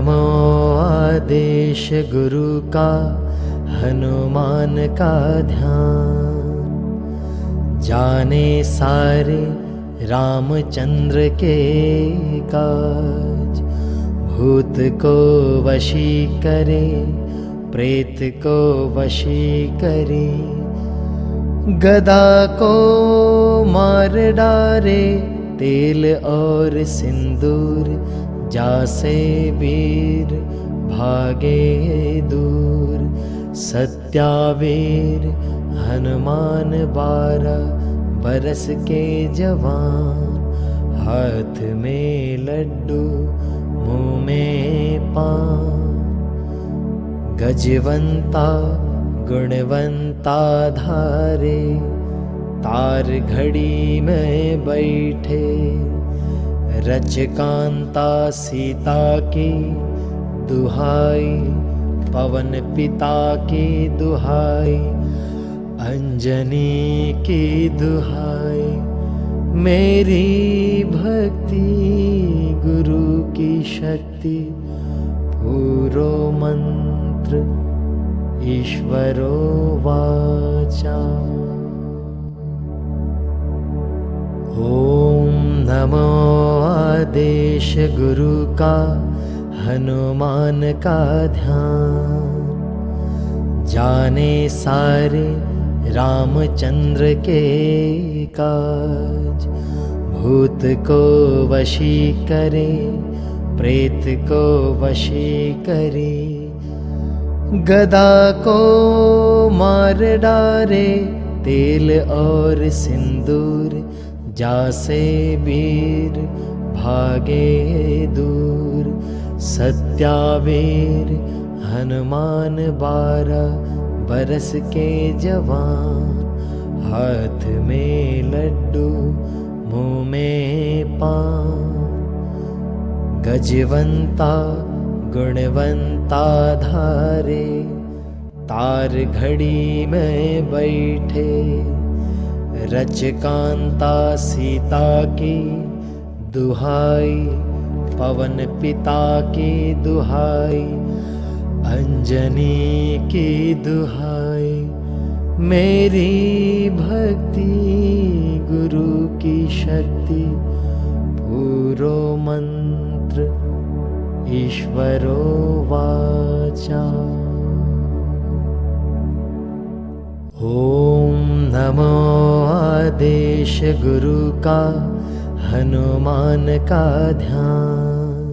नमो आदेश गुरु का हनुमान का ध्यान, जाने सारे रामचंद्र के काज। भूत को वशी करे, प्रेत को वशी करे, गदा को मार डारे, तेल और सिंदूर जासे वीर भागे दूर। सत्यावीर हनुमान 12 बरस के जवान, हाथ में लड्डू मुँह में पान। गजवंता गुणवंता धारे, तार घड़ी में बैठे। रचकांता सीता की दुहाई, पवन पिता की दुहाई, अंजनी की दुहाई। मेरी भक्ति गुरु की शक्ति, पूरो मंत्र ईश्वरो वाचा। ओम नमो आदेश गुरु का हनुमान का ध्यान, जाने सारे रामचंद्र के काज। भूत को वशी करे, प्रेत को वशी करे, गदा को मार डारे, तेल और सिंदूर जासे वीर भागे दूर। सत्यावीर हनुमान 12 बरस के जवान, हाथ में लड्डू मुँह में पान। गजवंता गुणवंता धारे, तार घड़ी में बैठे। रचकांता सीता की दुहाई, पवन पिता की दुहाई, अंजनी की दुहाई। मेरी भक्ति गुरु की शक्ति, पूरो मंत्र ईश्वरो वाचा। ओम नमो आदेश गुरु का हनुमान का ध्यान,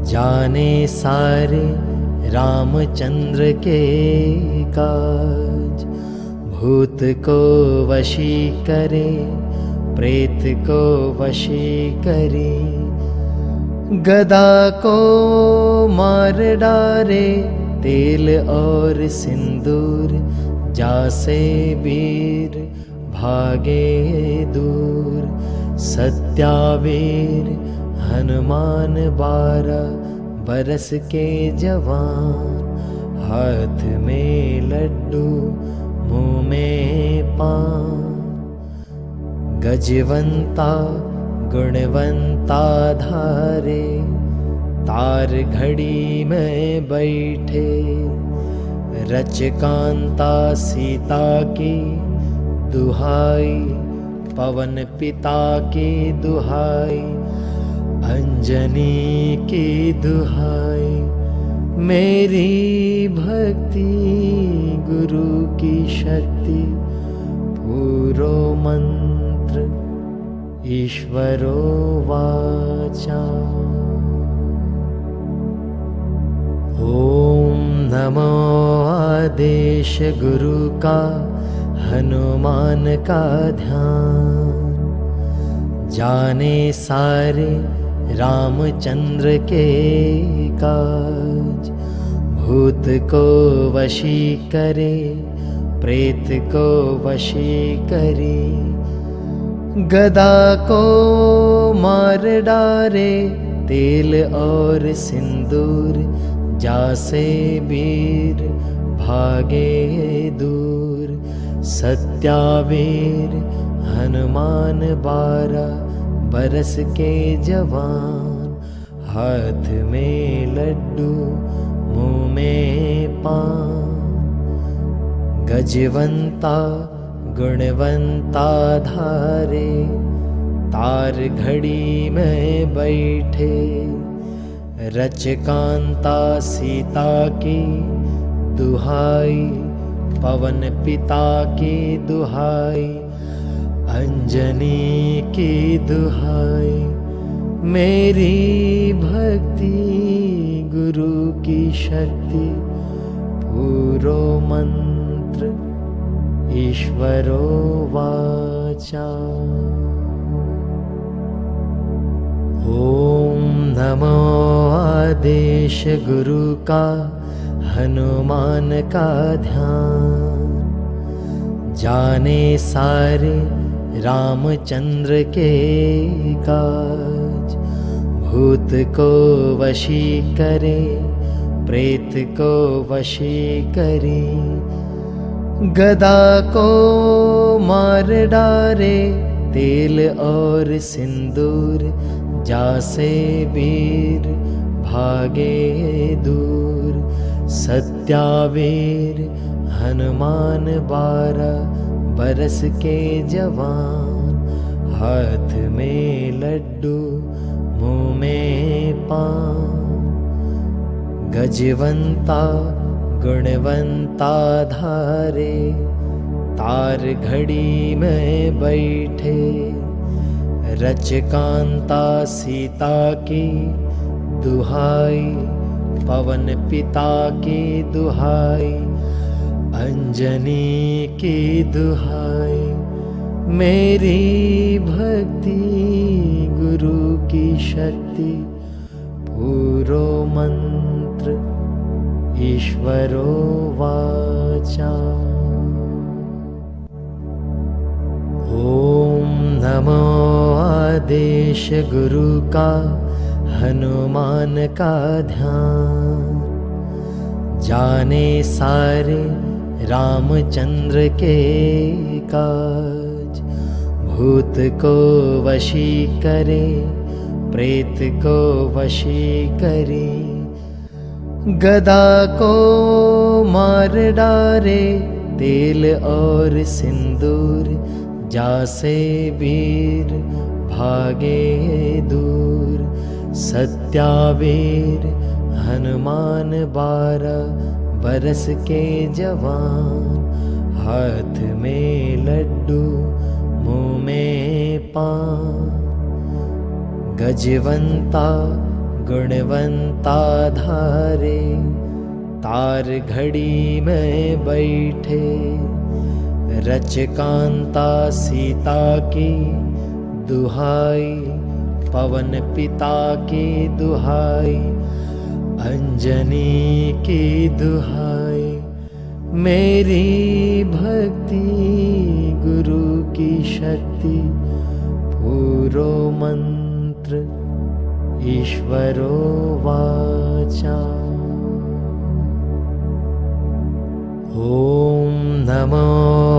जाने सारे रामचंद्र के काज। भूत को वशी करे, प्रेत को वशी करे, गदा को मार डारे, तेल और सिंदूर जासे वीर भागे दूर। सत्यावीर हनुमान 12 बरस के जवान, हाथ में लड्डू मुँह में पान। गजवंता गुणवंता धारे, तार घड़ी में बैठे। रचकांता सीता की दुहाई, पवन पिता की दुहाई, अंजनी की दुहाई। मेरी भक्ति गुरु की शक्ति, पूरो मंत्र ईश्वरो वाचा। ओम नमो आदेश गुरु का हनुमान का ध्यान, जाने सारे रामचंद्र के काज। भूत को वशी करे, प्रेत को वशी करे, गदा को मार डारे, तेल और सिंदूर जासे वीर भागे दूर। सत्यावीर हनुमान 12 बरस के जवान, हाथ में लड्डू मुँह में पान। गजवंता गुणवंता धारे, तार घड़ी में बैठे। रचकांता सीता की दुहाई, पवन पिता की दुहाई, अंजनी की दुहाई। मेरी भक्ति गुरु की शक्ति, पूरो मंत्र ईश्वरो वाचा। ओम नमो आदेश गुरु का, हनुमान का ध्यान। जाने सारे रामचंद्र के काज। भूत को वशी करे, प्रेत को वशी करे। गदा को मार डारे, तेल और सिंदूर जासे वीर भागे दूर। सत्यावीर हनुमान 12 बरस के जवान। हाथ में लड्डू मुँह में पान। गजवंता गुणवंता धारे, तार घड़ी में बैठे। रचकांता सीता की दुहाई, पवन पिता की दुहाई, अंजनी की दुहाई। मेरी भक्ति गुरु की शक्ति, पूरो मंत्र ईश्वरो वाचा। ओम नमो आदेश गुरु का, हनुमान का ध्यान। जाने सारे रामचंद्र के काज। भूत को वशी करे, प्रेत को वशी करे। गदा को मार डारे, तेल और सिंदूर जासे वीर भागे दूर। सत्यावीर हनुमान 12 बरस के जवान। हाथ में लड्डू मुँह में पान। गजवंता गुणवंता धारे, तार घड़ी में बैठे। रचकांता सीता की दुहाई, पवन पिता की दुहाई, अंजनी की दुहाई। मेरी भक्ति गुरु की शक्ति, पूरो मंत्र ईश्वरो वाचा। ओम नमो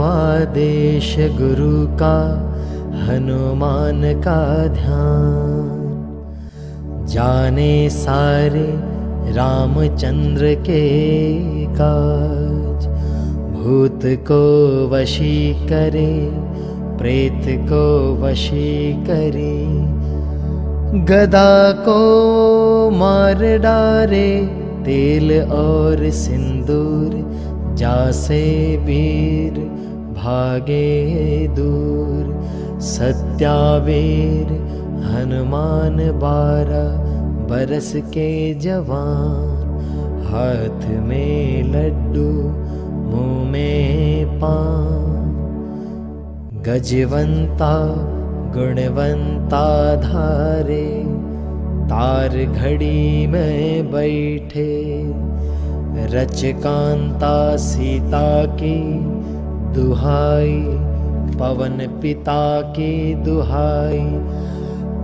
आदेश गुरु का, हनुमान का ध्यान। जाने सारे रामचंद्र के काज। भूत को वशी करे, प्रेत को वशी करे। गदा को मार डारे, तेल और सिंदूर जासे वीर भागे दूर। सत्यावीर हनुमान 12 बरस के जवान। हाथ में लड्डू मुँह में पान। गजवंता गुणवंता धारे, तार घड़ी में बैठे। रचकांता सीता की दुहाई, पवन पिता की दुहाई,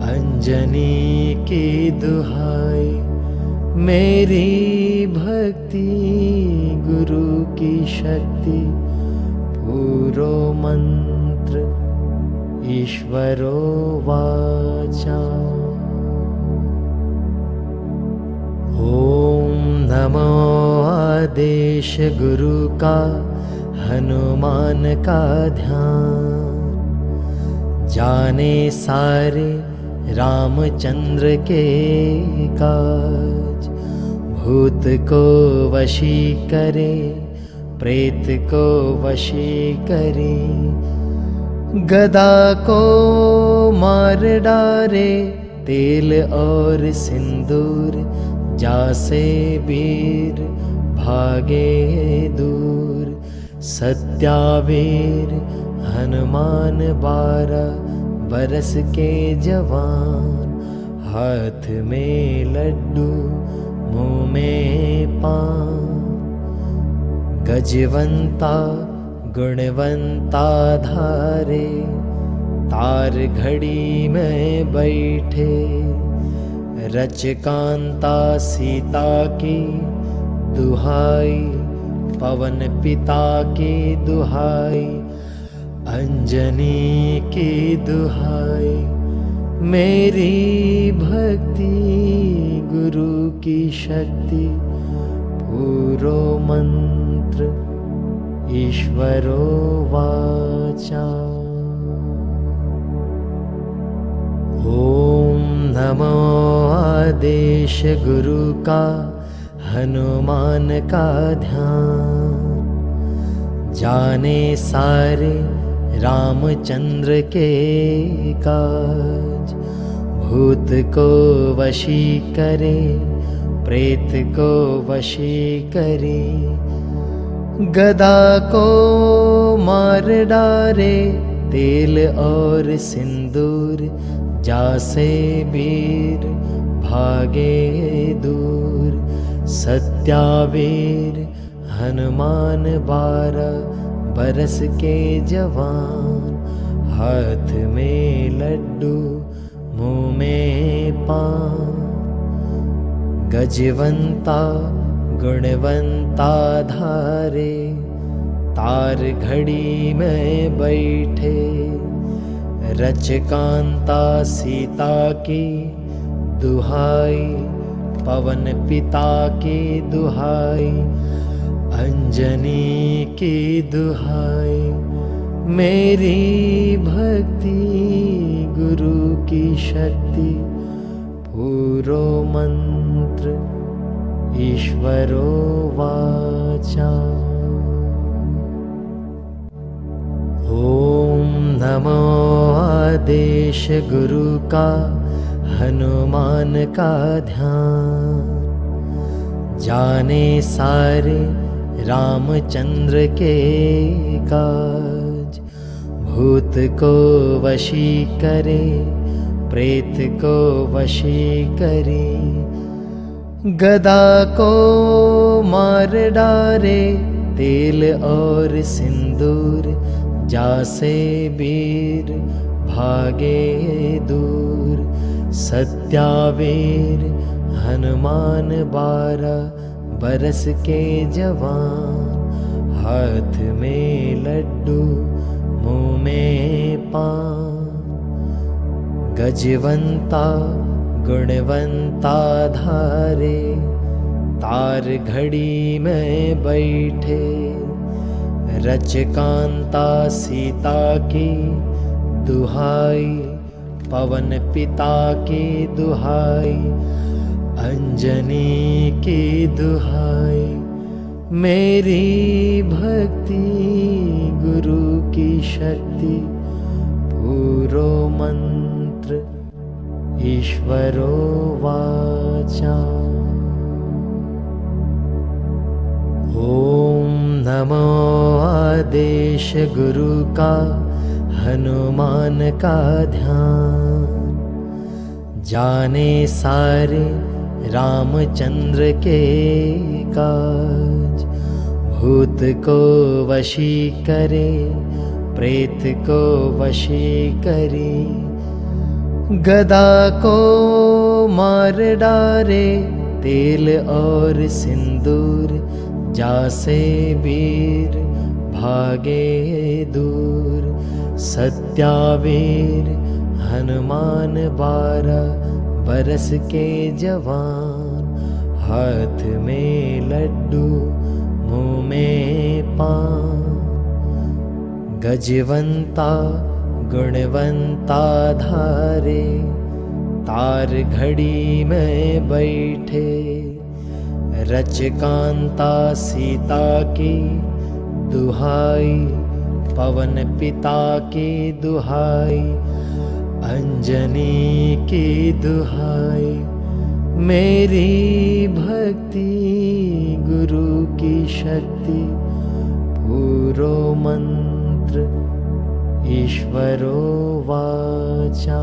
अंजनी की दुहाई। मेरी भक्ति गुरु की शक्ति, पूरो मंत्र ईश्वरो वाचा। ओम नमो आदेश गुरु का हनुमान का ध्यान, जाने सारे रामचंद्र के काज। भूत को वशी करे, प्रेत को वशी करे, गदा को मार डारे, तेल और सिंदूर जासे वीर भागे दूर। सत्यावीर हनुमान 12 बरस के जवान, हाथ में लड्डू मुँह में पान। गजवंता गुणवंता धारे, तार घड़ी में बैठे। रचकांता सीता की दुहाई, पवन पिता की दुहाई, अंजनी की दुहाई। मेरी भक्ति गुरु की शक्ति, पूरो मंत्र ईश्वरो वाचा। ओम नमो आदेश गुरु का हनुमान का ध्यान, जाने सारे रामचंद्र के काज। भूत को वशी करे, प्रेत को वशी करे, गदा को मार डारे, तेल और सिंदूर जासे वीर भागे दूर। सत्यावीर हनुमान 12 बरस के जवान, हाथ में लड्डू मुँह में पान। गजवंता गुणवंता धारे, तार घड़ी में बैठे। रचकांता सीता की दुहाई, पवन पिता की दुहाई, अंजनी की दुहाई। मेरी भक्ति गुरु की शक्ति, पूरो मंत्र ईश्वरो वाचा। ओम नमो आदेश गुरु का हनुमान का ध्यान, जाने सारे रामचंद्र के काज। भूत को वशी करे, प्रेत को वशी करे, गदा को मार डारे, तेल और सिंदूर जासे वीर भागे दूर। सत्यावीर हनुमान 12 बरस के जवान, हाथ में लड्डू मुँह में पान। गजवंता गुणवंता धारे, तार घड़ी में बैठे। रचकांता सीता की दुहाई, पवन पिता की दुहाई, अंजनी की दुहाई। मेरी भक्ति गुरु की शक्ति, पूरो मंत्र ईश्वरो वाचा। ओम नमो आदेश गुरु का हनुमान का ध्यान, जाने सारे रामचंद्र के काज। भूत को वशी करे, प्रेत को वशी करे, गदा को मार डारे, तेल और सिंदूर जासे वीर भागे दूर। सत्यावीर हनुमान 12 बरस के जवान, हाथ में लड्डू मुँह में पान। गजवंता गुणवंता धारे, तार घड़ी में बैठे। रचकांता सीता की दुहाई, पवन पिता की दुहाई, अंजनी की दुहाई। मेरी भक्ति गुरु की शक्ति, पूरो मंत्र ईश्वरो वाचा।